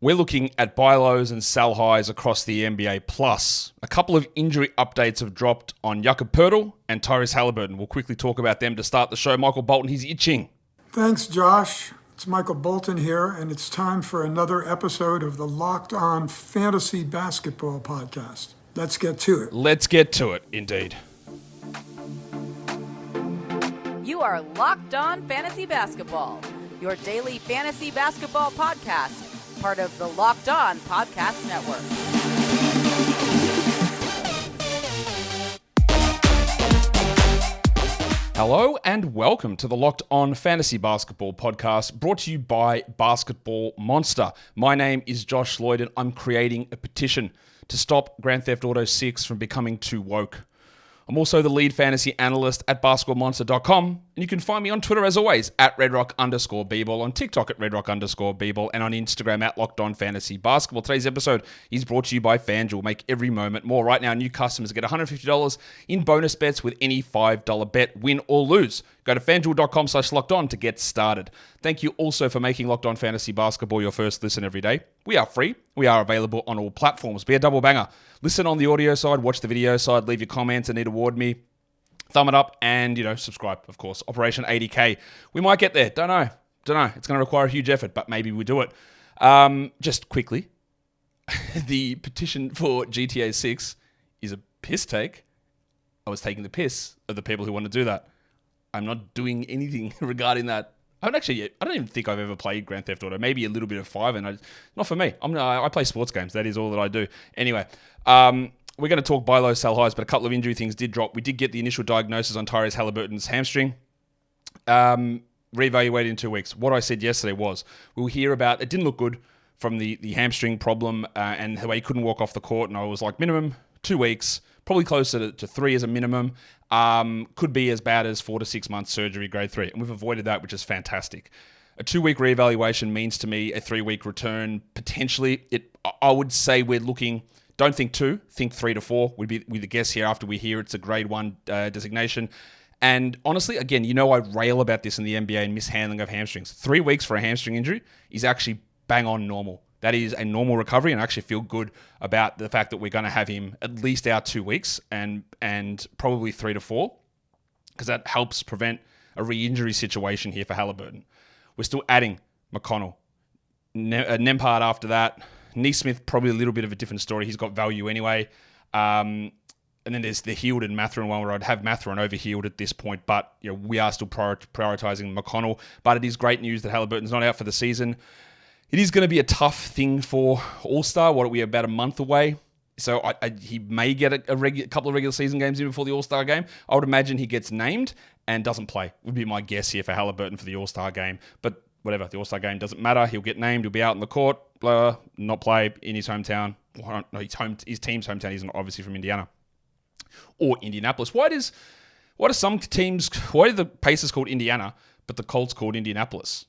We're looking at buy lows and sell highs across the NBA. Plus, a couple of injury updates have dropped on Jakob Poeltl and Tyrese Haliburton. We'll quickly talk about them to start the show. Michael Bolton, he's itching. Thanks, Josh. It's Michael Bolton here, and it's time for another episode of the Locked On Fantasy Basketball Podcast. Let's get to it. Let's get to it, indeed. You are Locked On Fantasy Basketball, your daily fantasy basketball podcast, part of the Locked On Podcast Network. Hello and welcome to the Locked On Fantasy Basketball Podcast, brought to you by Basketball Monster. My name is Josh Lloyd and I'm creating a petition to stop Grand Theft Auto 6 from becoming too woke. I'm also the lead fantasy analyst at basketballmonster.com, and you can find me on Twitter as always at redrock_bball, on TikTok at redrock_bball, and on Instagram at LockedOnFantasyBasketball. Today's episode is brought to you by FanDuel. Make every moment more. Right now, new customers get $150 in bonus bets with any $5 bet, win or lose. Go to FanDuel.com/LockedOn to get started. Thank you also for making Locked On Fantasy Basketball your first listen every day. We are free. We are available on all platforms. Be a double banger. Listen on the audio side, watch the video side, leave your comments and award me. Thumb it up and, subscribe, of course. Operation 80K. We might get there. Don't know. It's going to require a huge effort, but maybe we do it. Just quickly, the petition for GTA 6 is a piss take. I was taking the piss of the people who want to do that. I'm not doing anything regarding that. I don't even think I've ever played Grand Theft Auto. Maybe a little bit of 5, and not for me. I play sports games. That is all that I do. Anyway, we're going to talk buy low, sell highs, but a couple of injury things did drop. We did get the initial diagnosis on Tyrese Haliburton's hamstring. Reevaluated in 2 weeks. What I said yesterday was we'll hear about, it didn't look good from the hamstring problem and the way he couldn't walk off the court. And I was like, minimum 2 weeks, probably closer to 3 as a minimum. Could be as bad as 4 to 6 months surgery, grade 3. And we've avoided that, which is fantastic. A 2-week reevaluation means to me a 3-week return. Potentially, I would say we're looking, don't think 2, think 3 to 4 would be the guess here after we hear it's a grade 1 designation. And honestly, again, I rail about this in the NBA and mishandling of hamstrings. 3 weeks for a hamstring injury is actually bang on normal. That is a normal recovery, and I actually feel good about the fact that we're going to have him at least out 2 weeks and probably 3 to 4, because that helps prevent a re-injury situation here for Haliburton. We're still adding McConnell. Nembhard after that. Neesmith, probably a little bit of a different story. He's got value anyway. And then there's the Hield and Mathurin one where I'd have Mathurin over Hield at this point, but we are still prioritizing McConnell. But it is great news that Haliburton's not out for the season. It is going to be a tough thing for All-Star. What are we, about a month away? So he may get a couple of regular season games in before the All-Star game. I would imagine he gets named and doesn't play, would be my guess here for Haliburton for the All-Star game. But whatever, the All-Star game doesn't matter. He'll get named. He'll be out on the court, not play in his hometown. Well, no, his team's hometown. He's not obviously from Indiana or Indianapolis. Why are the Pacers called Indiana, but the Colts called Indianapolis?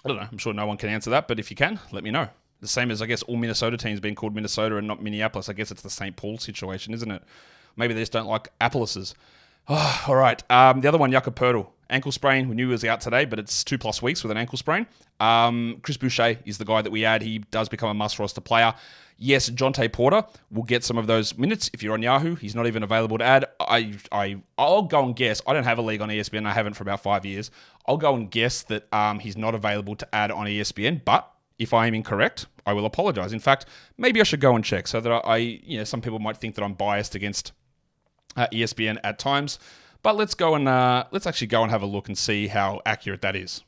I don't know. I'm sure no one can answer that, but if you can, let me know. The same as, I guess, all Minnesota teams being called Minnesota and not Minneapolis. I guess it's the St. Paul situation, isn't it? Maybe they just don't like Appleses. Oh, all right. The other one, Jakob Poeltl. Ankle sprain. We knew he was out today, but it's 2+ weeks with an ankle sprain. Chris Boucher is the guy that we add. He does become a must-roster player. Yes, Dejounte Porter will get some of those minutes. If you're on Yahoo, he's not even available to add. I'll go and guess. I don't have a league on ESPN. I haven't for about 5 years. I'll go and guess that he's not available to add on ESPN. But if I am incorrect, I will apologize. In fact, maybe I should go and check so that some people might think that I'm biased against ESPN at times. But let's actually go and have a look and see how accurate that is.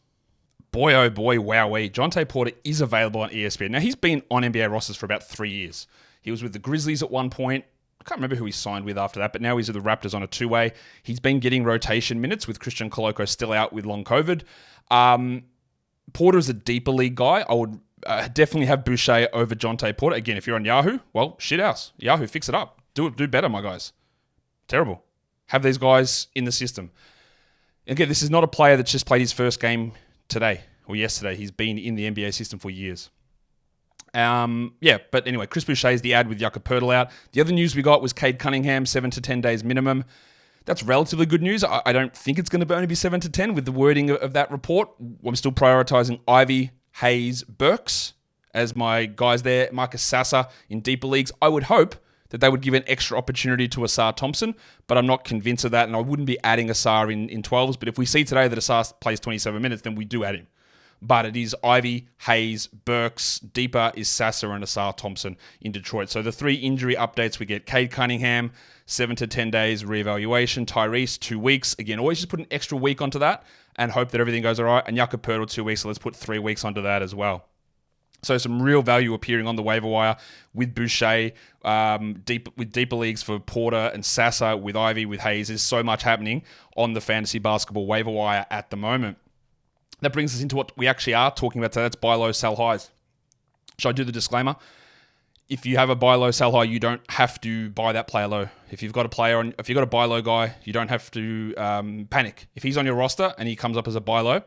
Boy, oh boy, wowee. Dejounte Porter is available on ESPN. Now, he's been on NBA rosters for about 3 years. He was with the Grizzlies at one point. I can't remember who he signed with after that, but now he's with the Raptors on a 2-way. He's been getting rotation minutes with Christian Koloko still out with long COVID. Porter is a deeper league guy. I would definitely have Boucher over Dejounte Porter. Again, if you're on Yahoo, well, shithouse. Yahoo, fix it up. Do better, my guys. Terrible. Have these guys in the system. Again, this is not a player that's just played his first game today or yesterday. He's been in the NBA system for years. But anyway, Chris Boucher is the ad with Jakob Poeltl out. The other news we got was Cade Cunningham, 7 to 10 days minimum. That's relatively good news. I don't think it's going to only be 7 to 10 with the wording of that report. I'm still prioritizing Ivy, Hayes, Burks as my guys there. Marcus Sasser in deeper leagues. I would hope that they would give an extra opportunity to Asar Thompson, but I'm not convinced of that, and I wouldn't be adding Asar in 12s. But if we see today that Asar plays 27 minutes, then we do add him. But it is Ivy, Hayes, Burks. Deeper is Sasser and Asar Thompson in Detroit. So the 3 injury updates we get: Cade Cunningham, 7 to 10 days reevaluation. Tyrese, 2 weeks. Again, always just put an extra week onto that and hope that everything goes all right. And Jakob Poeltl, 2 weeks. So let's put 3 weeks onto that as well. So some real value appearing on the waiver wire with Boucher, with deeper leagues for Porter and Sasser, with Ivy, with Hayes. There's so much happening on the fantasy basketball waiver wire at the moment. That brings us into what we actually are talking about today. That's buy low, sell highs. Should I do the disclaimer? If you have a buy low, sell high, you don't have to buy that player low. If you've got a buy low guy, you don't have to panic. If he's on your roster and he comes up as a buy low,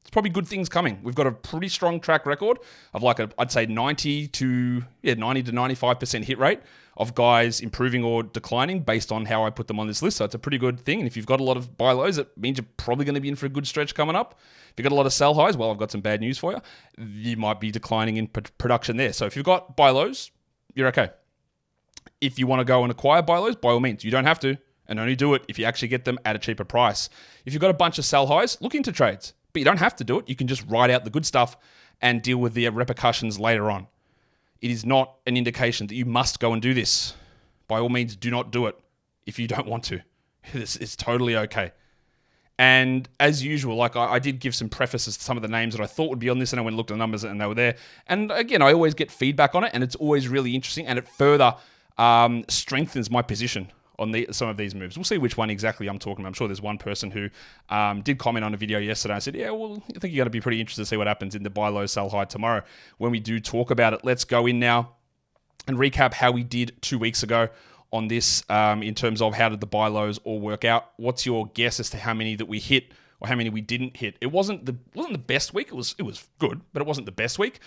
it's probably good things coming. We've got a pretty strong track record of I'd say 90 to 95% hit rate of guys improving or declining based on how I put them on this list. So it's a pretty good thing. And if you've got a lot of buy lows, it means you're probably going to be in for a good stretch coming up. If you've got a lot of sell highs, well, I've got some bad news for you. You might be declining in production there. So if you've got buy lows, you're okay. If you want to go and acquire buy lows, by all means, you don't have to, and only do it if you actually get them at a cheaper price. If you've got a bunch of sell highs, look into trades, but you don't have to do it. You can just write out the good stuff and deal with the repercussions later on. It is not an indication that you must go and do this. By all means, do not do it if you don't want to. It's totally okay. And as usual, I did give some prefaces to some of the names that I thought would be on this, and I went and looked at the numbers and they were there. And again, I always get feedback on it, and it's always really interesting, and it further strengthens my position on some of these moves. We'll see which one exactly I'm talking about. I'm sure there's one person who did comment on a video yesterday. I said, yeah, well, I think you're going to be pretty interested to see what happens in the buy low, sell high tomorrow when we do talk about it. Let's go in now and recap how we did 2 weeks ago on this in terms of how did the buy lows all work out. What's your guess as to how many that we hit or how many we didn't hit? It wasn't the best week. It was good, but it wasn't the best week.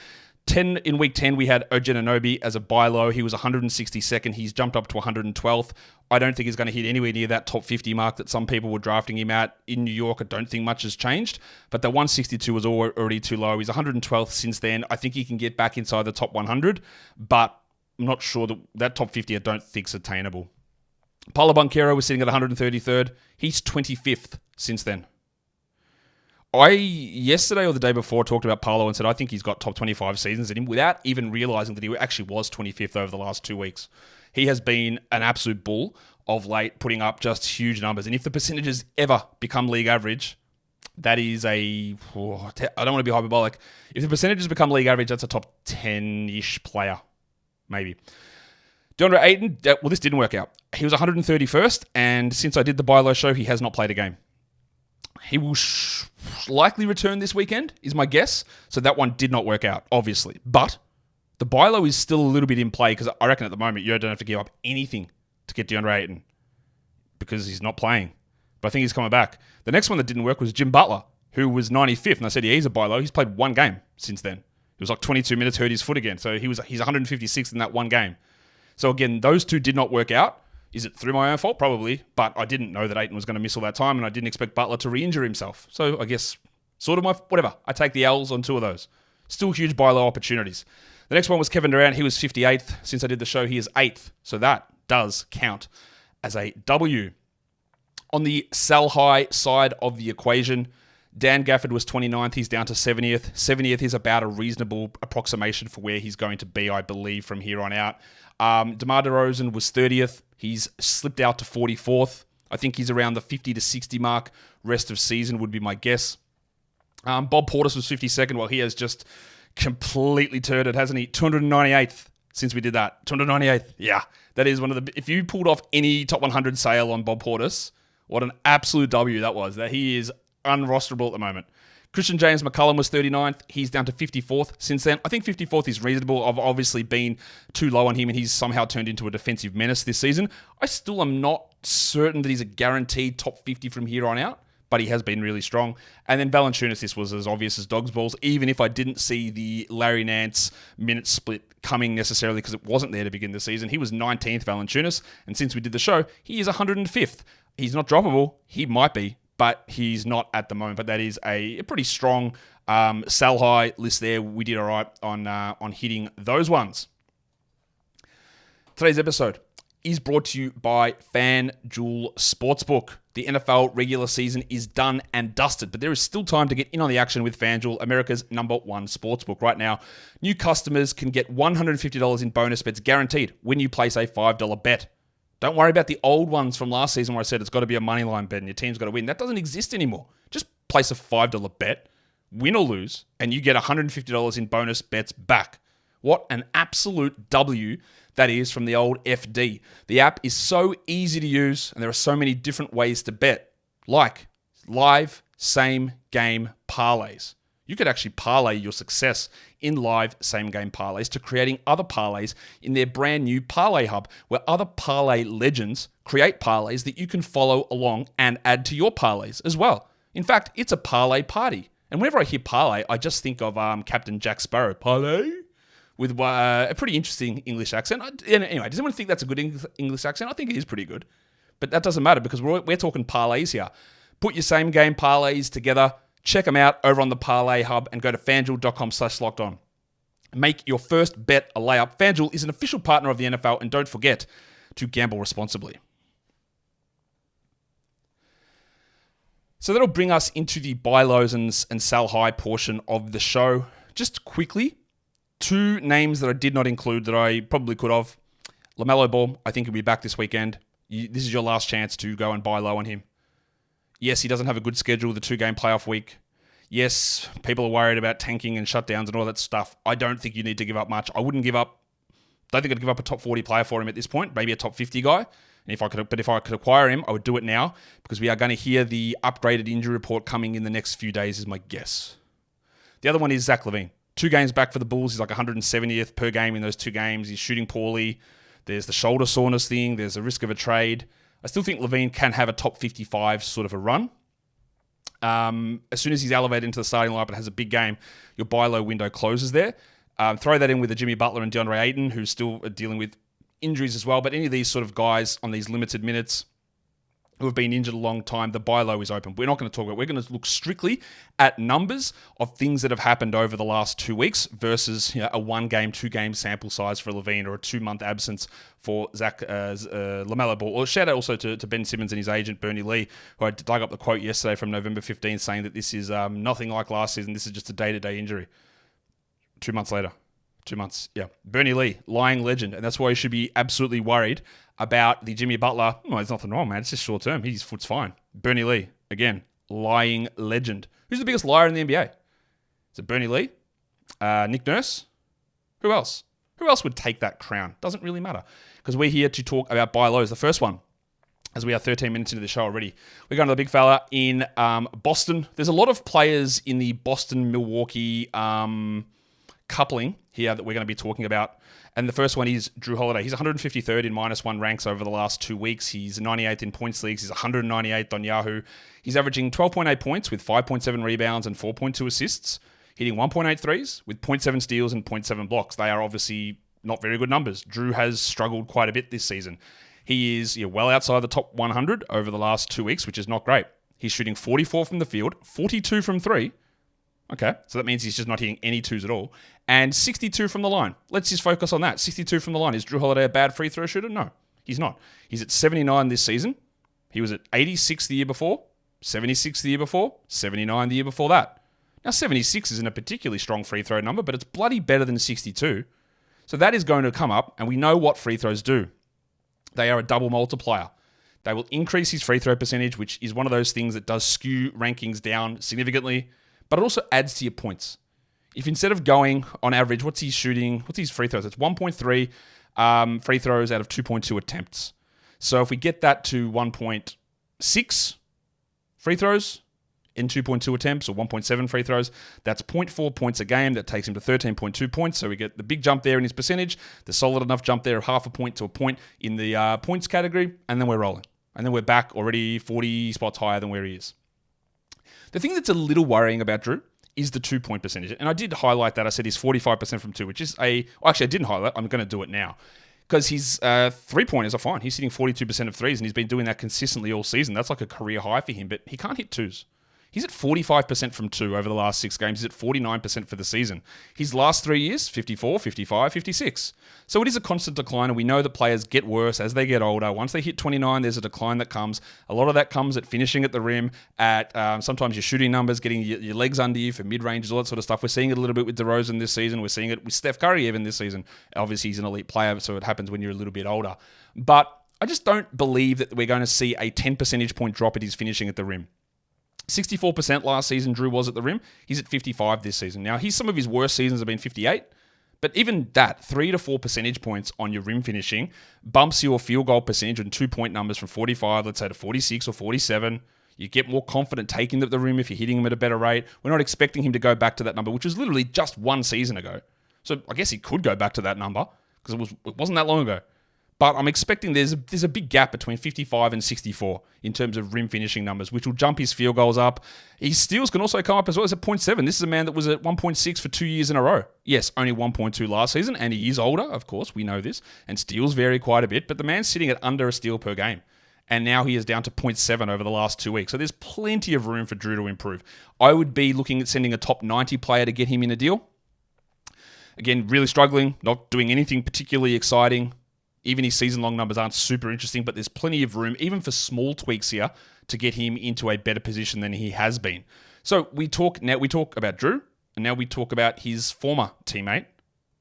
In week 10, we had Anunoby as a buy low. He was 162nd. He's jumped up to 112th. I don't think he's going to hit anywhere near that top 50 mark that some people were drafting him at in New York. I don't think much has changed, but the 162 was already too low. He's 112th since then. I think he can get back inside the top 100, but I'm not sure that top 50 I don't think is attainable. Paolo Banchero was sitting at 133rd. He's 25th since then. I, yesterday or the day before, talked about Paolo and said I think he's got top 25 seasons in him without even realizing that he actually was 25th over the last 2 weeks. He has been an absolute bull of late, putting up just huge numbers. And if the percentages ever become league average, that is I don't want to be hyperbolic. If the percentages become league average, that's a top 10-ish player. Maybe. DeAndre Ayton, well, this didn't work out. He was 131st, and since I did the buy low show, he has not played a game. He will likely return this weekend, is my guess. So that one did not work out, obviously. But the buy low is still a little bit in play because I reckon at the moment you don't have to give up anything to get DeAndre Ayton because he's not playing. But I think he's coming back. The next one that didn't work was Jim Butler, who was 95th, and I said, yeah, he's a buy low. He's played one game since then. It was 22 minutes, hurt his foot again. So he's 156th in that one game. So again, those two did not work out. Is it through my own fault? Probably. But I didn't know that Ayton was going to miss all that time, and I didn't expect Butler to re-injure himself. So I guess sort of whatever. I take the L's on 2 of those. Still huge buy low opportunities. The next one was Kevin Durant. He was 58th. Since I did the show, he is 8th. So that does count as a W. On the sell high side of the equation, Dan Gafford was 29th. He's down to 70th. 70th is about a reasonable approximation for where he's going to be, I believe, from here on out. DeMar DeRozan was 30th. He's slipped out to 44th. I think he's around the 50 to 60 mark. Rest of season would be my guess. Bob Portis was 52nd. Well, he has just completely turned it, hasn't he? 298th since we did that. 298th. Yeah, that is one of the... If you pulled off any top 100 sale on Bob Portis, what an absolute W that was. That he is unrosterable at the moment. Christian James McCullum was 39th. He's down to 54th since then. I think 54th is reasonable. I've obviously been too low on him, and he's somehow turned into a defensive menace this season. I still am not certain that he's a guaranteed top 50 from here on out, but he has been really strong. And then Valanciunas, this was as obvious as dog's balls, even if I didn't see the Larry Nance minute split coming necessarily because it wasn't there to begin the season. He was 19th, Valanciunas, and since we did the show, he is 105th. He's not droppable. He might be, but he's not at the moment. But that is a pretty strong Sell high list there. We did all right on hitting those ones. Today's episode is brought to you by FanDuel Sportsbook. The NFL regular season is done and dusted, but there is still time to get in on the action with FanDuel, America's #1 sportsbook. Right now, new customers can get $150 in bonus bets guaranteed when you place a $5 bet. Don't worry about the old ones from last season where I said it's got to be a money line bet and your team's got to win. That doesn't exist anymore. Just place a $5 bet, win or lose, and you get $150 in bonus bets back. What an absolute W that is from the old FD. The app is so easy to use, and there are so many different ways to bet, like live same-game parlays. You could actually parlay your success in live same-game parlays to creating other parlays in their brand new Parlay Hub, where other parlay legends create parlays that you can follow along and add to your parlays as well. In fact, it's a parlay party. And whenever I hear parlay, I just think of Captain Jack Sparrow. Parlay? With a pretty interesting English accent. Anyway, does anyone think that's a good English accent? I think it is pretty good. But that doesn't matter because we're talking parlays here. Put your same game parlays together. Check them out over on the Parlay Hub and go to fanduel.com/lockedon. Make your first bet a layup. FanDuel is an official partner of the NFL, and don't forget to gamble responsibly. So that'll bring us into the buy lows and sell high portion of the show. Just quickly, 2 names that I did not include that I probably could have. LaMelo Ball, I think he'll be back this weekend. This is your last chance to go and buy low on him. Yes, he doesn't have a good schedule, the 2-game playoff week. Yes, people are worried about tanking and shutdowns and all that stuff. I don't think you need to give up much. I wouldn't give up. Don't think I'd give up a top 40 player for him at this point. Maybe a top 50 guy. And if I could acquire him, I would do it now because we are going to hear the upgraded injury report coming in the next few days, is my guess. The other one is Zach LaVine. 2 games back for the Bulls. He's like 170th per game in those 2 games. He's shooting poorly. There's the shoulder soreness thing. There's a risk of a trade. I still think LaVine can have a top 55 sort of a run. As soon as he's elevated into the starting lineup and has a big game, your buy low window closes there. Throw that in with the Jimmy Butler and DeAndre Ayton, who's still dealing with injuries as well. But any of these sort of guys on these limited minutes who have been injured a long time, the buy low is open. We're not going to talk about it. We're going to look strictly at numbers of things that have happened over the last 2 weeks versus a 1-game, 2-game sample size for LaVine or a 2-month absence for LaMelo Ball. Or shout out also to Ben Simmons and his agent, Bernie Lee, who I dug up the quote yesterday from November 15th saying that this is nothing like last season. This is just a day-to-day injury. 2 months later. 2 months, yeah. Bernie Lee, lying legend. And that's why you should be absolutely worried about the Jimmy Butler. Well, there's nothing wrong, man. It's just short term. His foot's fine. Bernie Lee, again, lying legend. Who's the biggest liar in the NBA? Is it Bernie Lee? Nick Nurse? Who else? Who else would take that crown? Doesn't really matter. Because we're here to talk about buy lows. The first one, as we are 13 minutes into the show already, we're going to the big fella in Boston. There's a lot of players in the Boston-Milwaukee coupling here that we're going to be talking about. And the first one is Jrue Holiday. He's 153rd in -1 ranks over the last 2 weeks. He's 98th in points leagues. He's 198th on Yahoo. He's averaging 12.8 points with 5.7 rebounds and 4.2 assists, hitting 1.8 threes with 0.7 steals and 0.7 blocks. They are obviously not very good numbers. Jrue has struggled quite a bit this season. He is well outside the top 100 over the last 2 weeks, which is not great. He's shooting 44 from the field, 42 from 3. Okay, so that means he's just not hitting any 2s at all. And 62 from the line. Let's just focus on that. 62 from the line. Is Jrue Holiday a bad free throw shooter? No, he's not. He's at 79 this season. He was at 86 the year before, 76 the year before, 79 the year before that. Now, 76 isn't a particularly strong free throw number, but it's bloody better than 62. So that is going to come up, and we know what free throws do. They are a double multiplier. They will increase his free throw percentage, which is one of those things that does skew rankings down significantly, but it also adds to your points. If instead of going on average, what's he shooting? What's his free throws? It's 1.3 free throws out of 2.2 attempts. So if we get that to 1.6 free throws in 2.2 attempts or 1.7 free throws, that's 0.4 points a game. That takes him to 13.2 points. So we get the big jump there in his percentage, the solid enough jump there of half a point to a point in the points category, and then we're rolling. And then we're back already 40 spots higher than where he is. The thing that's a little worrying about Jrue is the 2-point percentage. And I did highlight that. I said he's 45% from 2, which is actually, I didn't highlight. I'm going to do it now. Because his 3-pointers are fine. He's hitting 42% of threes, and he's been doing that consistently all season. That's like a career high for him, but he can't hit 2s. He's at 45% from 2 over the last 6 games. He's at 49% for the season. His last 3 years, 54, 55, 56. So it is a constant decline, and we know that players get worse as they get older. Once they hit 29, there's a decline that comes. A lot of that comes at finishing at the rim, at sometimes your shooting numbers, getting your legs under you for mid-ranges, all that sort of stuff. We're seeing it a little bit with DeRozan this season. We're seeing it with Steph Curry even this season. Obviously, he's an elite player, so it happens when you're a little bit older. But I just don't believe that we're going to see a 10 percentage point drop at his finishing at the rim. 64% last season Drew was at the rim. He's at 55 this season. Now, some of his worst seasons have been 58, but even that, 3 to 4 percentage points on your rim finishing bumps your field goal percentage and 2-point numbers from 45, let's say, to 46 or 47. You get more confident taking the rim if you're hitting him at a better rate. We're not expecting him to go back to that number, which was literally just 1 season ago. So I guess he could go back to that number because it wasn't that long ago. But I'm expecting there's a big gap between 55 and 64 in terms of rim finishing numbers, which will jump his field goals up. His steals can also come up as well as at 0.7. This is a man that was at 1.6 for 2 years in a row. Yes, only 1.2 last season, and he is older, of course, we know this, and steals vary quite a bit, but the man's sitting at under a steal per game. And now he is down to 0.7 over the last 2 weeks. So there's plenty of room for Drew to improve. I would be looking at sending a top 90 player to get him in a deal. Again, really struggling, not doing anything particularly exciting. Even his season-long numbers aren't super interesting, but there's plenty of room, even for small tweaks here, to get him into a better position than he has been. So we talk about Drew, and now we talk about his former teammate,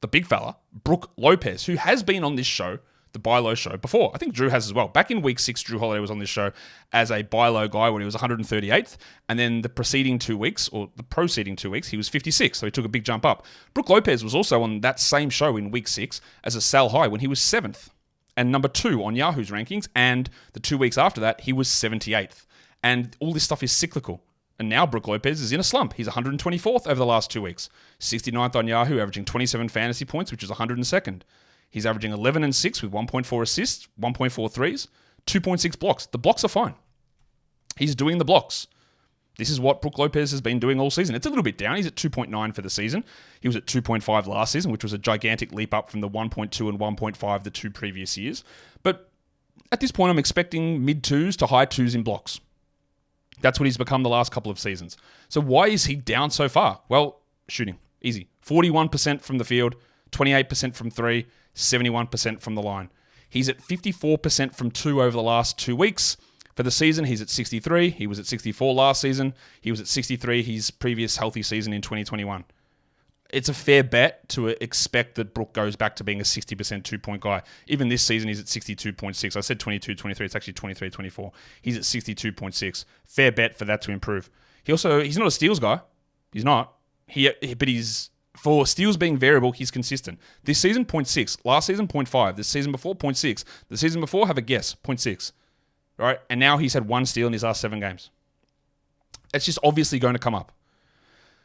the big fella, Brook Lopez, who has been on this show, the Buy Low show, before. I think Drew has as well. Back in week 6, Drew Holiday was on this show as a Buy Low guy when he was 138th, and then the preceding 2 weeks, he was 56th, so he took a big jump up. Brook Lopez was also on that same show in week 6 as a Sell High when he was 7th. And number 2 on Yahoo's rankings, and the 2 weeks after that, he was 78th. And all this stuff is cyclical. And now Brook Lopez is in a slump. He's 124th over the last 2 weeks. 69th on Yahoo, averaging 27 fantasy points, which is 102nd. He's averaging 11 and 6 with 1.4 assists, 1.4 threes, 2.6 blocks. The blocks are fine. He's doing the blocks. This is what Brook Lopez has been doing all season. It's a little bit down. He's at 2.9 for the season. He was at 2.5 last season, which was a gigantic leap up from the 1.2 and 1.5 the 2 previous years. But at this point, I'm expecting mid-2s to high 2s in blocks. That's what he's become the last couple of seasons. So why is he down so far? Well, shooting. Easy. 41% from the field, 28% from 3, 71% from the line. He's at 54% from 2 over the last 2 weeks. For the season, he's at 63. He was at 64 last season. He was at 63 his previous healthy season in 2021. It's a fair bet to expect that Brook goes back to being a 60% 2-point guy. Even this season, he's at 62.6. I said 22, 23. It's actually 23, 24. He's at 62.6. Fair bet for that to improve. He's not a steals guy. He's not. But for steals being variable, he's consistent. This season, 0.6. Last season, 0.5. This season before, 0.6. The season before, have a guess, 0.6. Right? And now he's had 1 steal in his last 7 games. It's just obviously going to come up.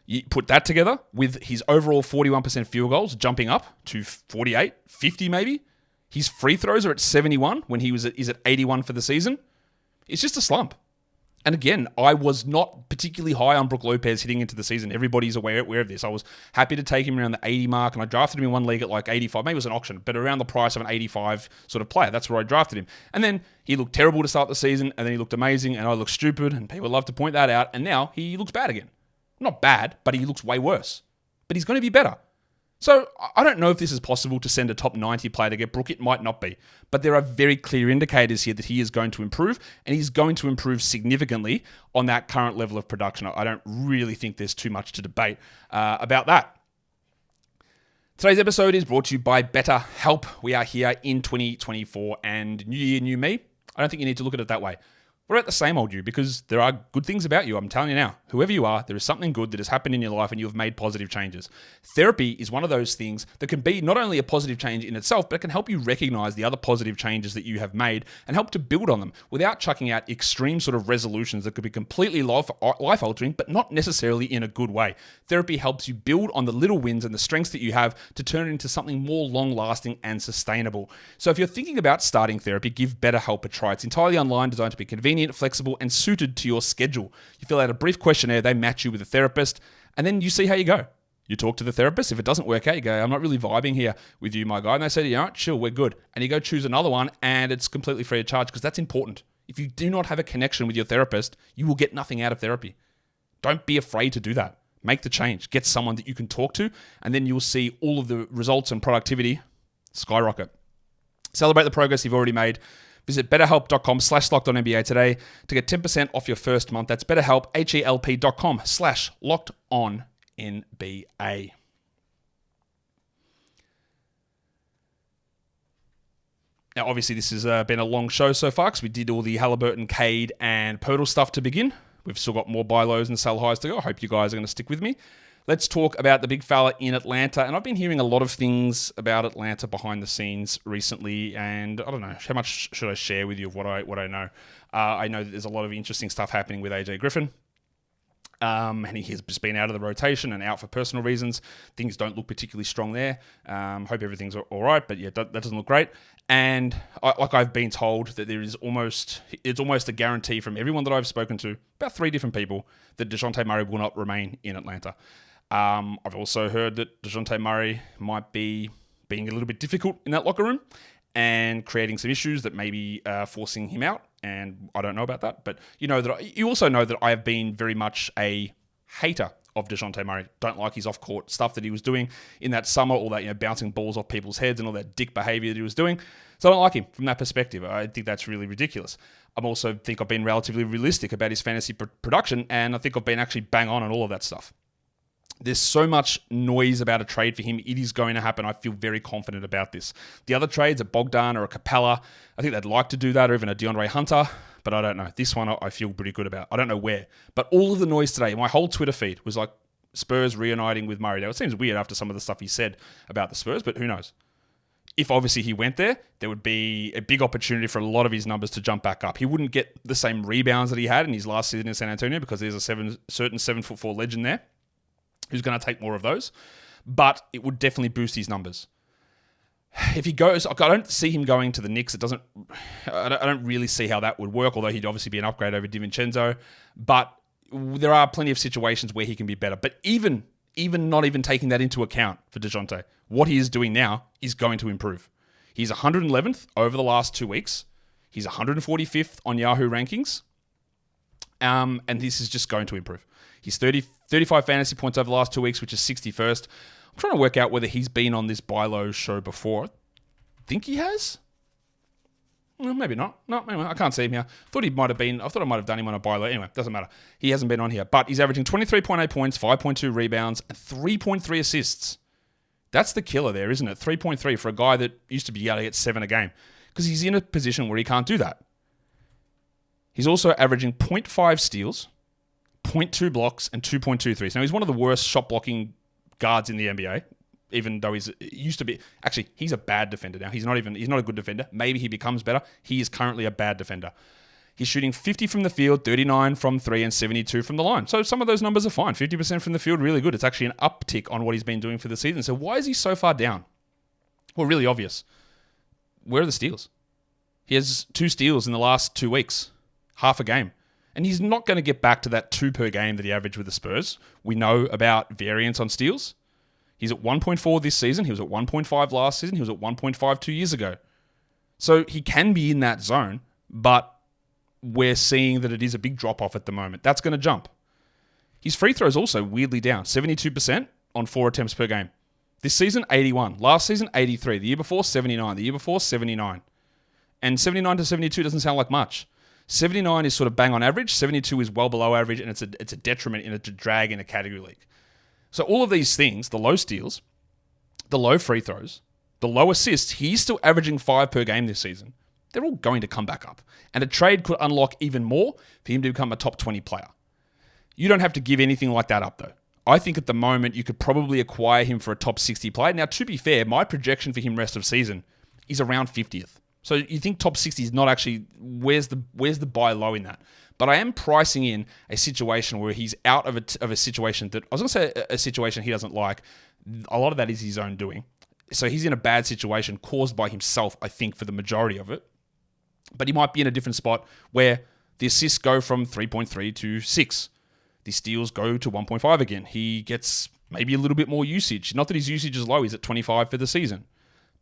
You put that together with his overall 41% field goals jumping up to 48, 50 maybe. His free throws are at 71 when he's at 81 for the season. It's just a slump. And again, I was not particularly high on Brook Lopez hitting into the season. Everybody's aware of this. I was happy to take him around the 80 mark, and I drafted him in one league at like 85. Maybe it was an auction, but around the price of an 85 sort of player. That's where I drafted him. And then he looked terrible to start the season, and then he looked amazing, and I looked stupid, and people love to point that out. And now he looks bad again. Not bad, but he looks way worse. But he's going to be better. So I don't know if this is possible to send a top 90 player to get Brook. It might not be. But there are very clear indicators here that he is going to improve, and he's going to improve significantly on that current level of production. I don't really think there's too much to debate about that. Today's episode is brought to you by BetterHelp. We are here in 2024, and new year, new me. I don't think you need to look at it that way. We're at the same old you because there are good things about you. I'm telling you now, whoever you are, there is something good that has happened in your life and you have made positive changes. Therapy is one of those things that can be not only a positive change in itself, but it can help you recognize the other positive changes that you have made and help to build on them without chucking out extreme sort of resolutions that could be completely life-altering, but not necessarily in a good way. Therapy helps you build on the little wins and the strengths that you have to turn it into something more long-lasting and sustainable. So if you're thinking about starting therapy, give BetterHelp a try. It's entirely online, designed to be convenient, flexible, and suited to your schedule. You fill out a brief questionnaire, they match you with a therapist, and then you see how you go. You talk to the therapist. If it doesn't work out, you go, I'm not really vibing here with you, my guy. And they say, all right, chill, we're good. And you go choose another one, and it's completely free of charge because that's important. If you do not have a connection with your therapist, you will get nothing out of therapy. Don't be afraid to do that. Make the change. Get someone that you can talk to, and then you'll see all of the results and productivity skyrocket. Celebrate the progress you've already made. Visit betterhelp.com/lockedonnba today to get 10% off your first month. That's betterhelp, HELP.com/lockedonnba. Now, obviously, this has been a long show so far because we did all the Haliburton, Cade, and Poeltl stuff to begin. We've still got more buy lows and sell highs to go. I hope you guys are going to stick with me. Let's talk about the big fella in Atlanta. And I've been hearing a lot of things about Atlanta behind the scenes recently. And I don't know, how much should I share with you of what I know? I know that there's a lot of interesting stuff happening with AJ Griffin. And he has just been out of the rotation and out for personal reasons. Things don't look particularly strong there. Hope everything's all right, but yeah, that doesn't look great. And I've been told that it's almost a guarantee from everyone that I've spoken to, about 3 different people, that Dejounte Murray will not remain in Atlanta. I've also heard that Dejounte Murray might be being a little bit difficult in that locker room and creating some issues that may be forcing him out. And I don't know about that, but you also know that I have been very much a hater of Dejounte Murray. Don't like his off-court stuff that he was doing in that summer, all that bouncing balls off people's heads and all that dick behavior that he was doing. So I don't like him from that perspective. I think that's really ridiculous. I also think I've been relatively realistic about his fantasy production, and I think I've been actually bang on all of that stuff. There's so much noise about a trade for him. It is going to happen. I feel very confident about this. The other trades, a Bogdan or a Capella, I think they'd like to do that, or even a DeAndre Hunter, but I don't know. This one I feel pretty good about. I don't know where. But all of the noise today, my whole Twitter feed was like Spurs reuniting with Murray. Now, it seems weird after some of the stuff he said about the Spurs, but who knows? If obviously he went there would be a big opportunity for a lot of his numbers to jump back up. He wouldn't get the same rebounds that he had in his last season in San Antonio because there's a certain 7'4" legend there who's going to take more of those, but it would definitely boost his numbers. If he goes, I don't see him going to the Knicks. I don't really see how that would work, although he'd obviously be an upgrade over DiVincenzo, but there are plenty of situations where he can be better. But even not even taking that into account for Dejounte, what he is doing now is going to improve. He's 111th over the last 2 weeks. He's 145th on Yahoo rankings. And this is just going to improve. He's 35 fantasy points over the last 2 weeks, which is 61st. I'm trying to work out whether he's been on this buy low show before. I think he has. Well, maybe not. No, anyway, I can't see him here. I thought I might have done him on a buy low. Anyway, doesn't matter. He hasn't been on here. But he's averaging 23.8 points, 5.2 rebounds, and 3.3 assists. That's the killer there, isn't it? 3.3 for a guy that used to be able to get 7 a game. Because he's in a position where he can't do that. He's also averaging 0.5 steals, 0.2 blocks, and 2.2 threes. Now, he's one of the worst shot blocking guards in the NBA, even though he used to be. Actually, he's a bad defender now. He's not a good defender. Maybe he becomes better. He is currently a bad defender. He's shooting 50 from the field, 39 from 3, and 72 from the line. So some of those numbers are fine. 50% from the field, really good. It's actually an uptick on what he's been doing for the season. So why is he so far down? Well, really obvious. Where are the steals? He has 2 steals in the last 2 weeks. Half a game. And he's not going to get back to that 2 per game that he averaged with the Spurs. We know about variance on steals. He's at 1.4 this season. He was at 1.5 last season. He was at 1.5 2 years ago. So he can be in that zone, but we're seeing that it is a big drop-off at the moment. That's going to jump. His free throws also weirdly down. 72% on 4 attempts per game. This season, 81. Last season, 83. The year before, 79. The year before, 79. And 79 to 72 doesn't sound like much. 79 is sort of bang on average. 72 is well below average, and it's a detriment in a drag in a category league. So all of these things, the low steals, the low free throws, the low assists, he's still averaging 5 per game this season. They're all going to come back up. And a trade could unlock even more for him to become a top 20 player. You don't have to give anything like that up, though. I think at the moment you could probably acquire him for a top 60 player. Now, to be fair, my projection for him rest of season is around 50th. So you think top 60 is not actually, where's the buy low in that? But I am pricing in a situation where he's out of a situation that, I was going to say a situation he doesn't like. A lot of that is his own doing. So he's in a bad situation caused by himself, I think, for the majority of it. But he might be in a different spot where the assists go from 3.3 to 6. The steals go to 1.5 again. He gets maybe a little bit more usage. Not that his usage is low. He's at 25 for the season.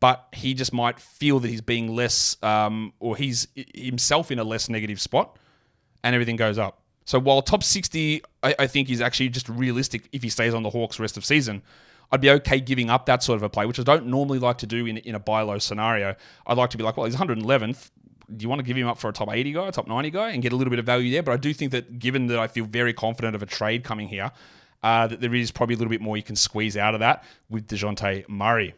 But he just might feel that he's being less, or he's himself in a less negative spot, and everything goes up. So while top 60, I think is actually just realistic if he stays on the Hawks rest of season, I'd be okay giving up that sort of a play, which I don't normally like to do in a buy low scenario. I'd like to be like, well, he's 111th. Do you want to give him up for a top 80 guy, a top 90 guy, and get a little bit of value there? But I do think that given that I feel very confident of a trade coming here, that there is probably a little bit more you can squeeze out of that with Dejounte Murray.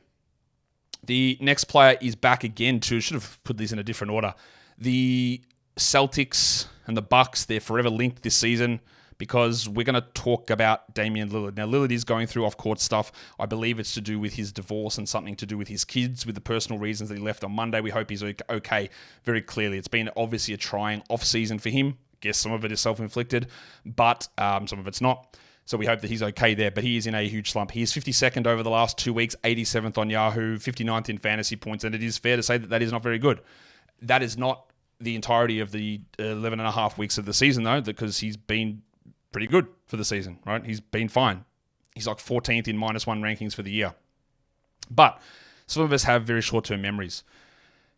The next player is back again to, should have put these in a different order. The Celtics and the Bucks, they're forever linked this season because we're going to talk about Damian Lillard. Now, Lillard is going through off-court stuff. I believe it's to do with his divorce and something to do with his kids, with the personal reasons that he left on Monday. We hope he's okay, very clearly. It's been obviously a trying off-season for him. I guess some of it is self-inflicted, but some of it's not. So we hope that he's okay there, but he is in a huge slump. He is 52nd over the last 2 weeks, 87th on Yahoo, 59th in fantasy points, and it is fair to say that is not very good. That is not the entirety of the 11 and a half weeks of the season, though, because he's been pretty good for the season, right? He's been fine. He's like 14th in -1 rankings for the year. But some of us have very short-term memories.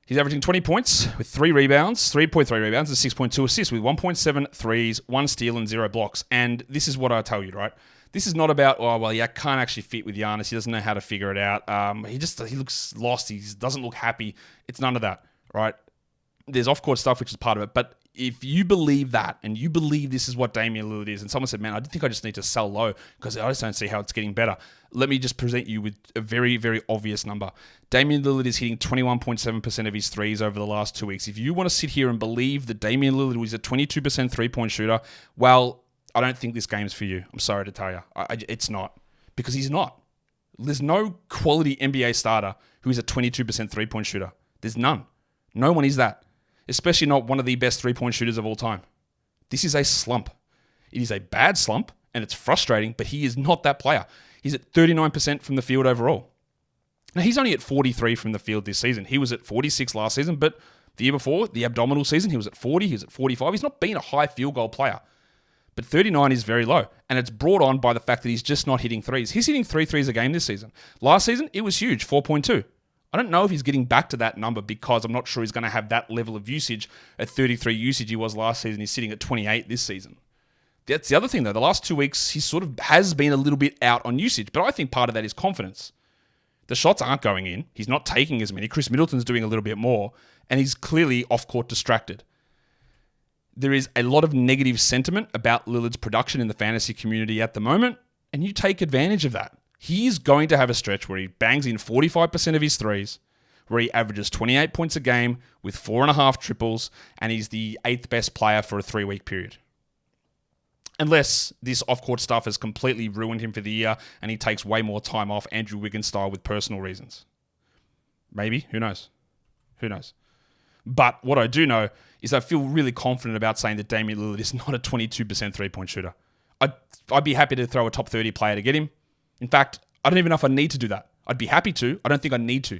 He's averaging 20 points with 3 rebounds, 3.3 rebounds, and 6.2 assists with 1.7 threes, 1 steal, and 0 blocks. And this is what I tell you, right? This is not about, oh, well, yeah, can't actually fit with Giannis. He doesn't know how to figure it out. He looks lost. He doesn't look happy. It's none of that, right? There's off-court stuff, which is part of it. But if you believe that, and you believe this is what Damian Lillard is, and someone said, man, I think I just need to sell low because I just don't see how it's getting better. Let me just present you with a very, very obvious number. Damian Lillard is hitting 21.7% of his threes over the last 2 weeks. If you want to sit here and believe that Damian Lillard was a 22% three-point shooter, well, I don't think this game's for you. I'm sorry to tell you. It's not. Because he's not. There's no quality NBA starter who is a 22% three-point shooter. There's none. No one is that. Especially not one of the best three-point shooters of all time. This is a slump. It is a bad slump, and it's frustrating, but he is not that player. He's at 39% from the field overall. Now, he's only at 43 from the field this season. He was at 46 last season, but the year before, the abdominal season, he was at 40, he was at 45. He's not been a high field goal player. But 39 is very low, and it's brought on by the fact that he's just not hitting threes. He's hitting 3 threes a game this season. Last season, it was huge, 4.2. I don't know if he's getting back to that number because I'm not sure he's going to have that level of usage. At 33 usage he was last season, he's sitting at 28 this season. That's the other thing, though. The last 2 weeks, he sort of has been a little bit out on usage, but I think part of that is confidence. The shots aren't going in. He's not taking as many. Chris Middleton's doing a little bit more, and he's clearly off-court distracted. There is a lot of negative sentiment about Lillard's production in the fantasy community at the moment, and you take advantage of that. He's going to have a stretch where he bangs in 45% of his threes, where he averages 28 points a game with 4.5 triples, and he's the 8th best player for a 3-week period. Unless this off-court stuff has completely ruined him for the year and he takes way more time off Andrew Wiggins style with personal reasons. Maybe. Who knows? Who knows? But what I do know is I feel really confident about saying that Damian Lillard is not a 22% three-point shooter. I'd be happy to throw a top 30 player to get him. In fact, I don't even know if I need to do that. I'd be happy to. I don't think I need to.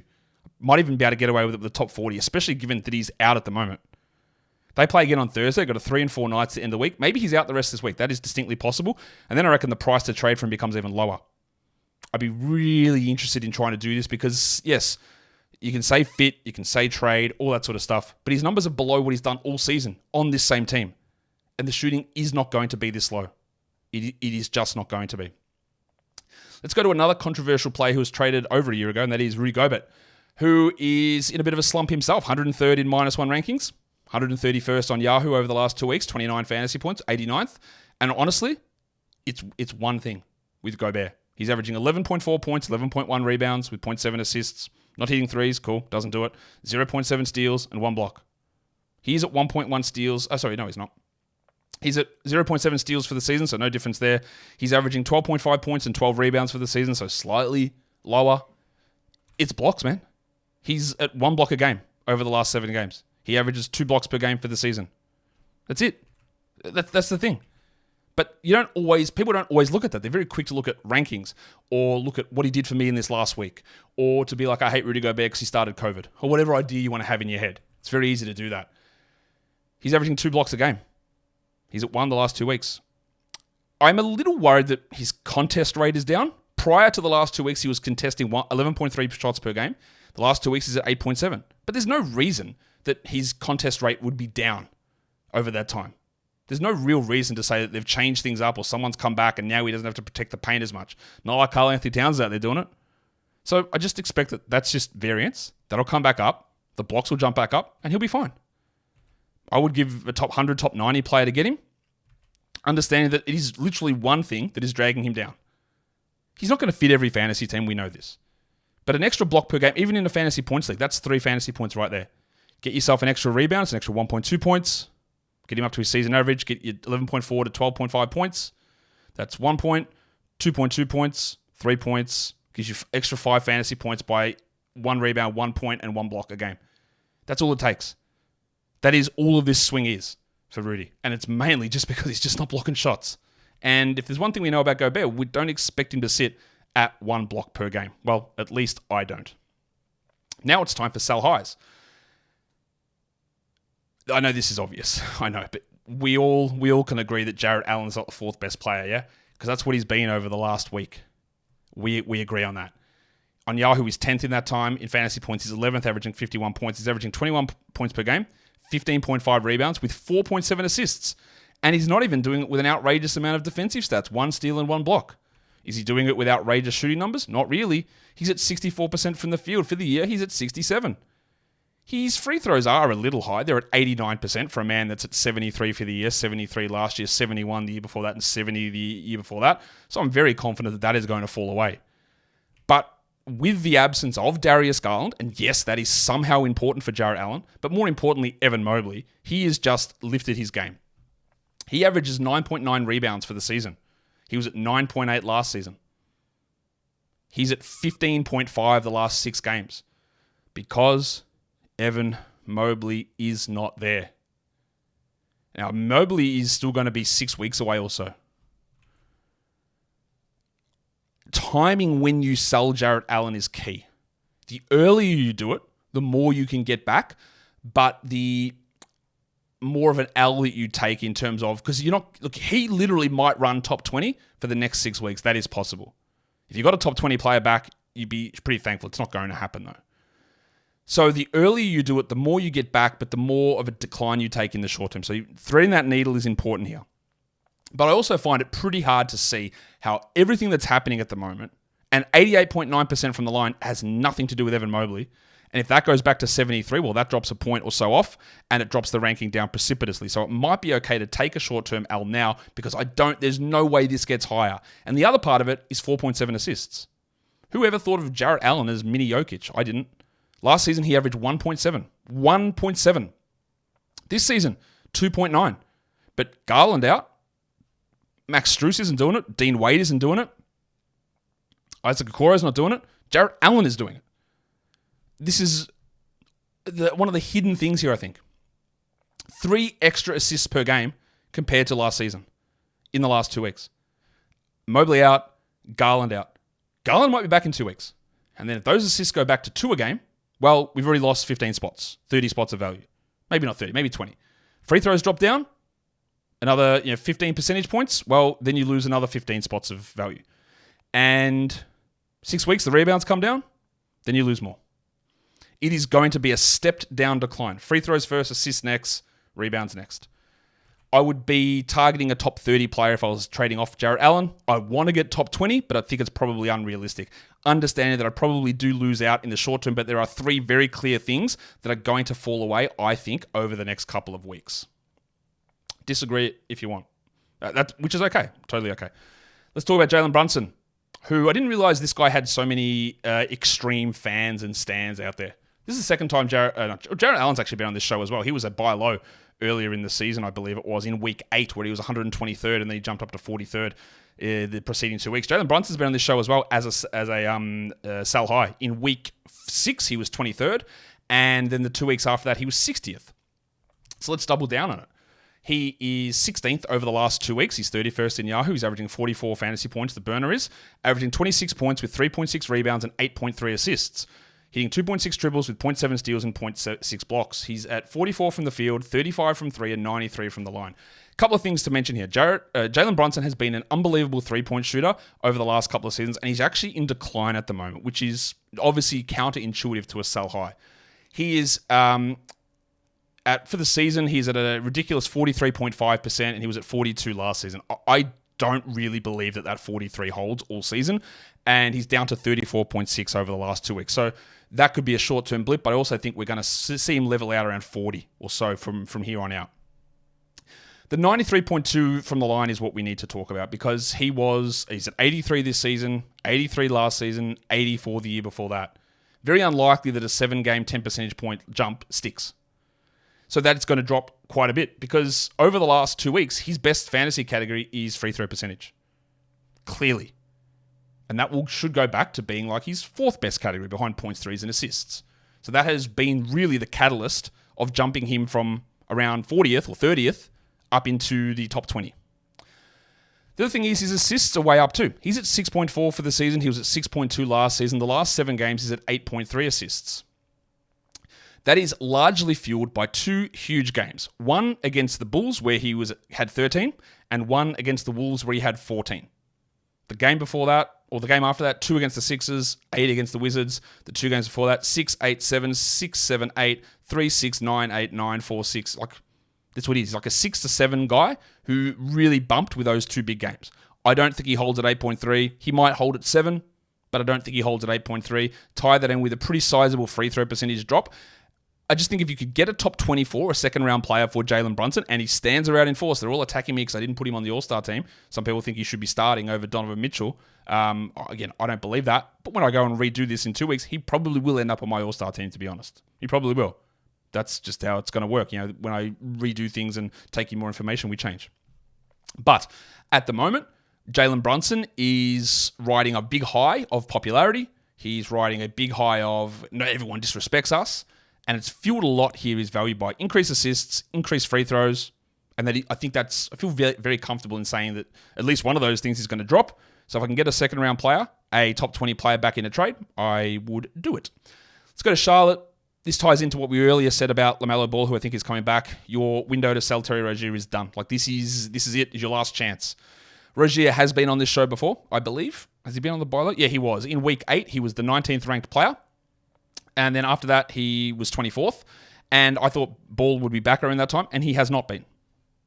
Might even be able to get away with it with the top 40, especially given that he's out at the moment. They play again on Thursday. Got a 3 and 4 nights at the end of the week. Maybe he's out the rest of this week. That is distinctly possible. And then I reckon the price to trade for him becomes even lower. I'd be really interested in trying to do this because, yes, you can say fit, you can say trade, all that sort of stuff. But his numbers are below what he's done all season on this same team. And the shooting is not going to be this low. It is just not going to be. Let's go to another controversial player who was traded over a year ago, and that is Rudy Gobert, who is in a bit of a slump himself. 103rd in -1 rankings, 131st on Yahoo over the last 2 weeks, 29 fantasy points, 89th. And honestly, it's one thing with Gobert. He's averaging 11.4 points, 11.1 rebounds with 0.7 assists. Not hitting threes, cool, doesn't do it. 0.7 steals and 1 block. He's at 1.1 steals. Oh, sorry, no, he's not. He's at 0.7 steals for the season, so no difference there. He's averaging 12.5 points and 12 rebounds for the season, so slightly lower. It's blocks, man. He's at 1 block a game over the last 7 games. He averages 2 blocks per game for the season. That's it. That's the thing. But people don't always look at that. They're very quick to look at rankings or look at what he did for me in this last week or to be like, I hate Rudy Gobert because he started COVID or whatever idea you want to have in your head. It's very easy to do that. He's averaging 2 blocks a game. He's at 1 the last 2 weeks. I'm a little worried that his contest rate is down. Prior to the last 2 weeks, he was contesting 11.3 shots per game. The last 2 weeks, he's at 8.7. But there's no reason that his contest rate would be down over that time. There's no real reason to say that they've changed things up or someone's come back and now he doesn't have to protect the paint as much. Not like Karl Anthony Towns is out there doing it. So I just expect that that's just variance. That'll come back up. The blocks will jump back up and he'll be fine. I would give a top 100, top 90 player to get him, understanding that it is literally one thing that is dragging him down. He's not going to fit every fantasy team. We know this. But an extra block per game, even in a fantasy points league, that's 3 fantasy points right there. Get yourself an extra rebound. It's an extra 1.2 points. Get him up to his season average. Get your 11.4 to 12.5 points. That's 1 point, 2.2 points, 3 points. Gives you extra 5 fantasy points by 1 rebound, 1 point, and 1 block a game. That's all it takes. That is all of this swing is for Rudy. And it's mainly just because he's just not blocking shots. And if there's one thing we know about Gobert, we don't expect him to sit at 1 block per game. Well, at least I don't. Now it's time for sell highs. I know this is obvious. I know, but we all can agree that Jarrett Allen's not the 4th best player, yeah? Because that's what he's been over the last week. We agree on that. On Yahoo, he's 10th in that time. In fantasy points, he's 11th, averaging 51 points. He's averaging 21 points per game, 15.5 rebounds with 4.7 assists. And he's not even doing it with an outrageous amount of defensive stats, 1 steal and 1 block. Is he doing it with outrageous shooting numbers? Not really. He's at 64% from the field. For the year, he's at 67%. His free throws are a little high. They're at 89% for a man that's at 73 for the year, 73 last year, 71 the year before that, and 70 the year before that. So I'm very confident that that is going to fall away. But with the absence of Darius Garland, and yes, that is somehow important for Jarrett Allen, but more importantly, Evan Mobley, he has just lifted his game. He averages 9.9 rebounds for the season. He was at 9.8 last season. He's at 15.5 the last 6 games because Evan Mobley is not there. Now, Mobley is still going to be 6 weeks away or so. Timing when you sell Jarrett Allen is key. The earlier you do it, the more you can get back, but the more of an L that you take in terms of, because you're not, look, he literally might run top 20 for the next 6 weeks. That is possible. If you got a top 20 player back, you'd be pretty thankful. It's not going to happen though. So the earlier you do it, the more you get back, but the more of a decline you take in the short term. So threading that needle is important here. But I also find it pretty hard to see how everything that's happening at the moment, and 88.9% from the line has nothing to do with Evan Mobley. And if that goes back to 73, well, that drops a point or so off, and it drops the ranking down precipitously. So it might be okay to take a short-term L now, because there's no way this gets higher. And the other part of it is 4.7 assists. Whoever thought of Jarrett Allen as mini Jokic? I didn't. Last season, he averaged 1.7. 1.7. This season, 2.9. But Garland out. Max Strus isn't doing it. Dean Wade isn't doing it. Isaac Okoro's not doing it. Jarrett Allen is doing it. This is one of the hidden things here, I think. 3 extra assists per game compared to last season in the last 2 weeks. Mobley out, Garland out. Garland might be back in 2 weeks. And then if those assists go back to 2 a game, well, we've already lost 15 spots, 30 spots of value. Maybe not 30, maybe 20. Free throws drop down, another 15 percentage points. Well, then you lose another 15 spots of value. And 6 weeks, the rebounds come down, then you lose more. It is going to be a stepped down decline. Free throws first, assists next, rebounds next. I would be targeting a top 30 player if I was trading off Jarrett Allen. I want to get top 20, but I think it's probably unrealistic. Understanding that I probably do lose out in the short term, but there are 3 very clear things that are going to fall away, I think, over the next couple of weeks. Disagree if you want. Which is okay. Totally okay. Let's talk about Jalen Brunson, who I didn't realize this guy had so many extreme fans and stans out there. This is the second time Jarrett Allen's actually been on this show as well. He was at buy low earlier in the season, I believe it was, in week 8, where he was 123rd, and then he jumped up to 43rd the preceding 2 weeks. Jalen Brunson's been on this show as well as a sell high. In week 6, he was 23rd, and then the 2 weeks after that, he was 60th. So let's double down on it. He is 16th over the last 2 weeks. He's 31st in Yahoo. He's averaging 44 fantasy points, the burner is. Averaging 26 points with 3.6 rebounds and 8.3 assists. Hitting 2.6 dribbles with 0.7 steals and 0.6 blocks. He's at 44 from the field, 35 from 3, and 93 from the line. A couple of things to mention here. Jalen Brunson has been an unbelievable three-point shooter over the last couple of seasons, and he's actually in decline at the moment, which is obviously counterintuitive to a sell high. He is For the season, he's at a ridiculous 43.5%, and he was at 42 last season. I don't really believe that 43 holds all season, and he's down to 34.6 over the last 2 weeks. So that could be a short-term blip, but I also think we're going to see him level out around 40 or so from here on out. The 93.2 from the line is what we need to talk about, because he's at 83 this season, 83 last season, 84 the year before that. Very unlikely that a 7-game, 10 percentage point jump sticks. So that's going to drop quite a bit, because over the last 2 weeks, his best fantasy category is free throw percentage. Clearly. And that should go back to being like his 4th best category behind points, threes, and assists. So that has been really the catalyst of jumping him from around 40th or 30th up into the top 20. The other thing is his assists are way up too. He's at 6.4 for the season. He was at 6.2 last season. The last 7 games, he's at 8.3 assists. That is largely fueled by 2 huge games. One against the Bulls, where he had 13, and one against the Wolves, where he had 14. The game before that, or the game after that, 2 against the Sixers, 8 against the Wizards. The 2 games before that, 6, 8, 7, 6, 7, 8, 3, 6, 9, 8, 9, 4, 6. That's what he is. He's like a 6 to 7 guy who really bumped with those 2 big games. I don't think he holds at 8.3. He might hold at 7, but I don't think he holds at 8.3. Tie that in with a pretty sizable free throw percentage drop. I just think if you could get a top 24, a second-round player for Jalen Brunson, and he stands around in force, they're all attacking me because I didn't put him on the All-Star team. Some people think he should be starting over Donovan Mitchell. Again, I don't believe that. But when I go and redo this in 2 weeks, he probably will end up on my All-Star team, to be honest. He probably will. That's just how it's going to work. When I redo things and take in more information, we change. But at the moment, Jalen Brunson is riding a big high of popularity. He's riding a big high of no, everyone disrespects us. And it's fueled a lot here his value by increased assists, increased free throws. And I feel very, very comfortable in saying that at least one of those things is going to drop. So if I can get a second-round player, a top 20 player back in a trade, I would do it. Let's go to Charlotte. This ties into what we earlier said about LaMelo Ball, who I think is coming back. Your window to sell Terry Rozier is done. This is it. Is your last chance. Rozier has been on this show before, I believe. Has he been on the bylaw? Yeah, he was. In week 8, he was the 19th ranked player. And then after that, he was 24th. And I thought Ball would be back around that time, and he has not been.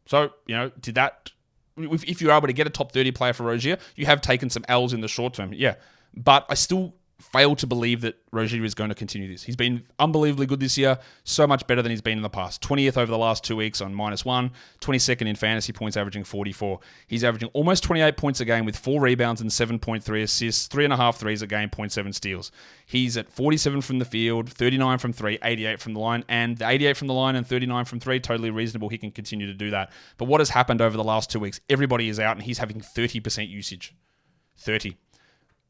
So, did that... If you're able to get a top 30 player for Rozier, you have taken some L's in the short term. Yeah. But I still fail to believe that Rozier is going to continue this. He's been unbelievably good this year, so much better than he's been in the past. 20th over the last 2 weeks on -1, 22nd in fantasy points, averaging 44. He's averaging almost 28 points a game with 4 rebounds and 7.3 assists, 3.5 threes a game, 0.7 steals. He's at 47 from the field, 39 from 3, 88 from the line, and the 88 from the line and 39 from 3, totally reasonable. He can continue to do that. But what has happened over the last 2 weeks? Everybody is out and he's having 30% usage. 30.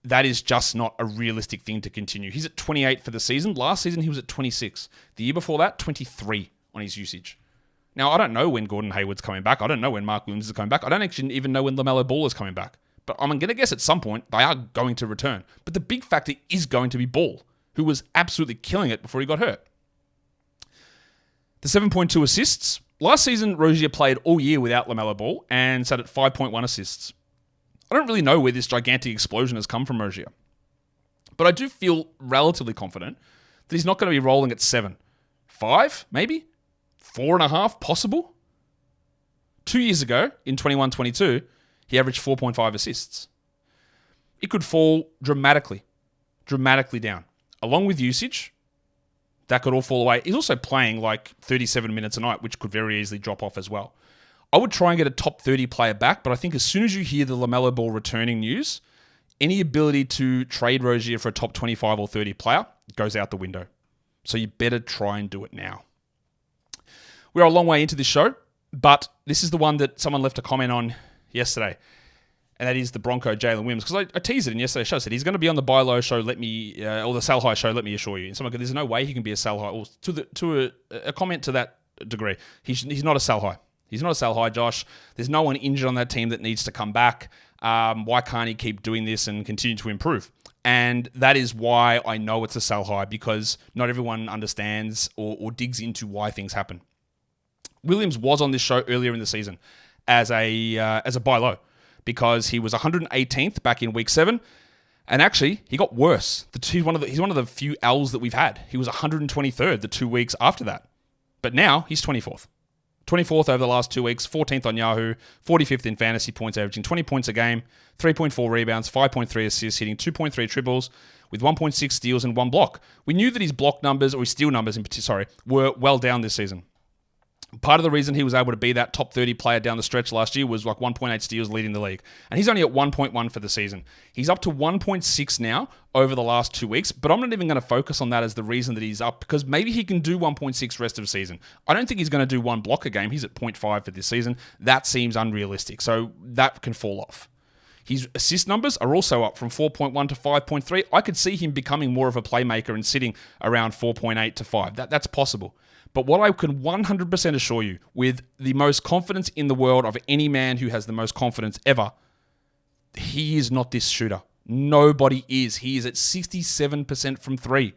That is just not a realistic thing to continue. He's at 28 for the season. Last season, he was at 26. The year before that, 23 on his usage. Now, I don't know when Gordon Hayward's coming back. I don't know when Mark Williams is coming back. I don't actually even know when LaMelo Ball is coming back. But I'm going to guess at some point they are going to return. But the big factor is going to be Ball, who was absolutely killing it before he got hurt. The 7.2 assists. Last season, Rozier played all year without LaMelo Ball and sat at 5.1 assists. I don't really know where this gigantic explosion has come from Rozier. But I do feel relatively confident that he's not going to be rolling at 7. 5, maybe? 4.5, possible? 2 years ago, in 21-22, he averaged 4.5 assists. It could fall dramatically down. Along with usage, that could all fall away. He's also playing 37 minutes a night, which could very easily drop off as well. I would try and get a top 30 player back, but I think as soon as you hear the LaMelo Ball returning news, any ability to trade Rozier for a top 25 or 30 player goes out the window. So you better try and do it now. We're a long way into this show, but this is the one that someone left a comment on yesterday, and that is the Bronco Jalen Williams, because I teased it in yesterday's show. I said he's going to be on the buy low show, or the sell high show, let me assure you. And someone goes, there's no way he can be a sell high, or to a comment to that degree. He's not a sell high. He's not a sell high, Josh. There's no one injured on that team that needs to come back. Why can't he keep doing this and continue to improve? And that is why I know it's a sell high, because not everyone understands or digs into why things happen. Williams was on this show earlier in the season as a buy low, because he was 118th back in week 7, and actually he got worse. He's one of the few L's that we've had. He was 123rd the 2 weeks after that. But now he's 24th. 24th over the last 2 weeks, 14th on Yahoo, 45th in fantasy points, averaging 20 points a game, 3.4 rebounds, 5.3 assists, hitting 2.3 triples, with 1.6 steals and 1 block. We knew that his block numbers, or his steal numbers were well down this season. Part of the reason he was able to be that top 30 player down the stretch last year was like 1.8 steals leading the league. And he's only at 1.1 for the season. He's up to 1.6 now over the last 2 weeks, but I'm not even going to focus on that as the reason that he's up, because maybe he can do 1.6 rest of the season. I don't think he's going to do 1 block a game. He's at 0.5 for this season. That seems unrealistic, so that can fall off. His assist numbers are also up from 4.1 to 5.3. I could see him becoming more of a playmaker and sitting around 4.8 to 5. That's possible. But what I can 100% assure you, with the most confidence in the world of any man who has the most confidence ever, he is not this shooter. Nobody is. He is at 67% from 3.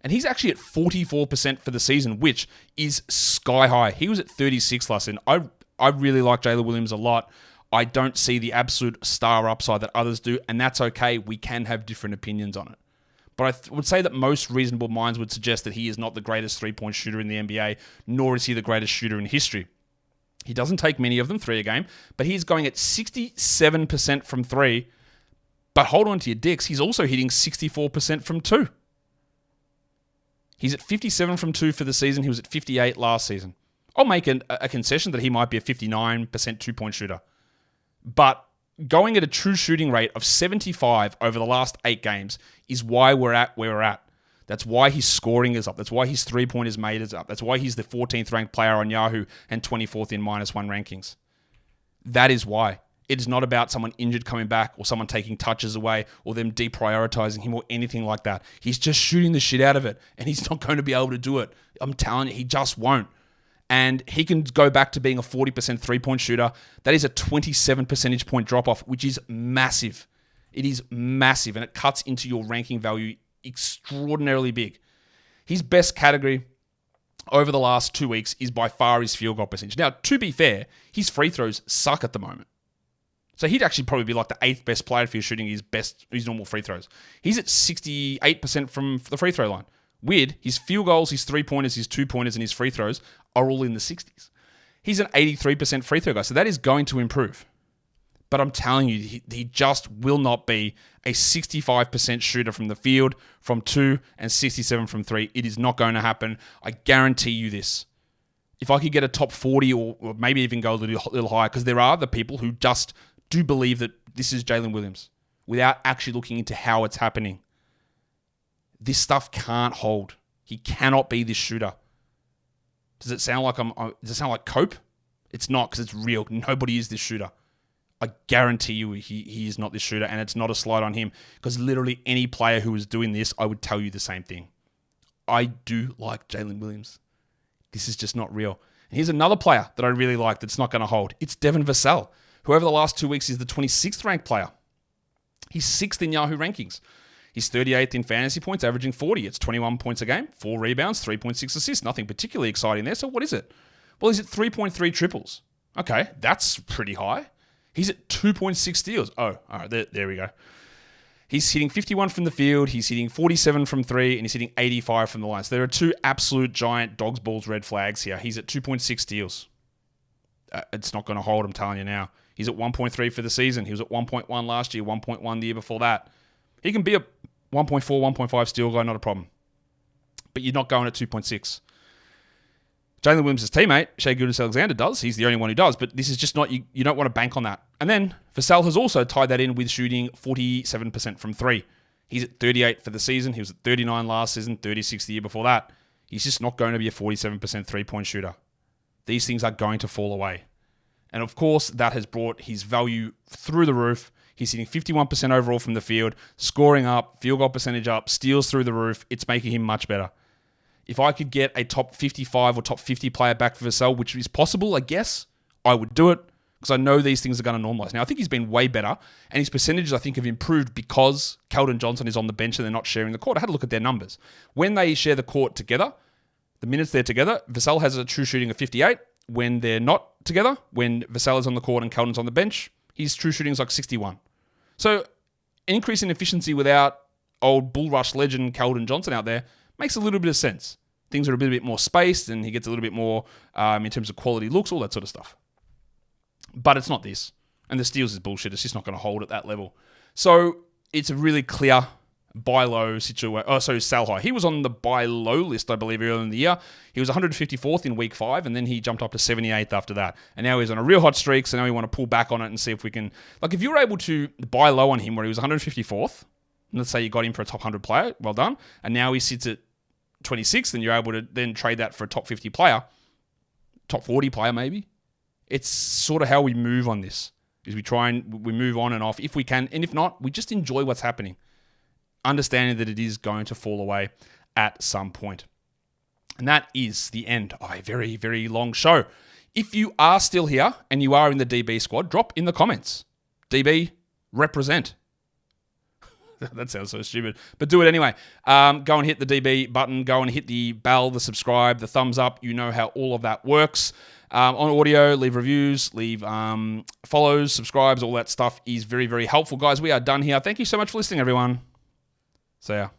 And he's actually at 44% for the season, which is sky high. He was at 36 last season. I really like Jalen Williams a lot. I don't see the absolute star upside that others do, and that's okay. We can have different opinions on it. But I would say that most reasonable minds would suggest that he is not the greatest three-point shooter in the NBA, nor is he the greatest shooter in history. He doesn't take many of them, 3 a game, but he's going at 67% from 3. But hold on to your dicks, he's also hitting 64% from 2. He's at 57 from 2 for the season. He was at 58 last season. I'll make a concession that he might be a 59% two-point shooter. But going at a true shooting rate of 75 over the last 8 games is why we're at where we're at. That's why his scoring is up. That's why his three-pointers made is up. That's why he's the 14th ranked player on Yahoo and 24th in -1 rankings. That is why. It is not about someone injured coming back or someone taking touches away or them deprioritizing him or anything like that. He's just shooting the shit out of it, and he's not going to be able to do it. I'm telling you, he just won't. And he can go back to being a 40% three-point shooter. That is a 27 percentage point drop-off, which is massive. It is massive, and it cuts into your ranking value extraordinarily big. His best category over the last 2 weeks is by far his field goal percentage. Now, to be fair, his free throws suck at the moment. So he'd actually probably be like the 8th best player if he was shooting his normal free throws. He's at 68% from the free throw line. Weird, his field goals, his three-pointers, his two-pointers, and his free throws are all in the 60s. He's an 83% free throw guy, so that is going to improve. But I'm telling you, he just will not be a 65% shooter from the field, from 2, and 67 from 3. It is not going to happen. I guarantee you this. If I could get a top 40 or maybe even go a little higher, because there are the people who just do believe that this is Jalen Williams without actually looking into how it's happening. This stuff can't hold. He cannot be this shooter. Does it sound like does it sound like cope? It's not, because it's real. Nobody is this shooter. I guarantee you he is not this shooter, and it's not a slight on him, because literally any player who is doing this, I would tell you the same thing. I do like Jalen Williams. This is just not real. And here's another player that I really like that's not going to hold. It's Devin Vassell, who over the last 2 weeks is the 26th ranked player. He's 6th in Yahoo rankings. He's 38th in fantasy points, averaging 40. It's 21 points a game, 4 rebounds, 3.6 assists. Nothing particularly exciting there. So what is it? Well, he's at 3.3 triples. Okay, that's pretty high. He's at 2.6 steals. Oh, all right, there we go. He's hitting 51 from the field, he's hitting 47 from 3, and he's hitting 85 from the line. So there are 2 absolute giant dogs, balls, red flags here. He's at 2.6 steals. It's not going to hold, I'm telling you now. He's at 1.3 for the season. He was at 1.1 last year, 1.1 the year before that. He can be a 1.4, 1.5 steal guy, not a problem. But you're not going at 2.6. Jalen Williams' teammate, Shai Gilgeous-Alexander, does. He's the only one who does. But this is just not, you don't want to bank on that. And then Vassell has also tied that in with shooting 47% from 3. He's at 38 for the season. He was at 39 last season, 36 the year before that. He's just not going to be a 47% three-point shooter. These things are going to fall away. And of course, that has brought his value through the roof. He's hitting 51% overall from the field, scoring up, field goal percentage up, steals through the roof. It's making him much better. If I could get a top 55 or top 50 player back for Vassell, which is possible, I guess, I would do it, because I know these things are going to normalize. Now, I think he's been way better, and his percentages, I think, have improved because Keldon Johnson is on the bench and they're not sharing the court. I had a look at their numbers. When they share the court together, the minutes they're together, Vassell has a true shooting of 58. When they're not together, when Vassell is on the court and Keldon's on the bench, his true shooting is like 61. So, an increase in efficiency without old Bull Rush legend Keldon Johnson out there makes a little bit of sense. things are a bit more spaced and he gets a little bit more in terms of quality looks, all that sort of stuff. But it's not this. And the steals is bullshit. It's just not going to hold at that level. So it's a really clear buy low situation. Oh, so sell high. He was on the buy low list, I believe, earlier in the year. He was 154th in week 5, and then he jumped up to 78th after that. And now he's on a real hot streak, so now we want to pull back on it and see if we can... Like, if you were able to buy low on him where he was 154th, and let's say you got him for a top 100 player, well done, and now he sits at 26th, and you're able to then trade that for a top 50 player, top 40 player maybe. It's sort of how we move on this, is we move on and off if we can, and if not, we just enjoy what's happening, understanding that it is going to fall away at some point. And that is the end of a very, very long show. If you are still here and you are in the DB squad, drop in the comments. DB, represent. That sounds so stupid, but do it anyway. Go and hit the DB button. Go and hit the bell, the subscribe, the thumbs up. You know how all of that works. On audio, leave reviews, leave follows, subscribes, all that stuff is very, very helpful. Guys, we are done here. Thank you so much for listening, everyone. See ya.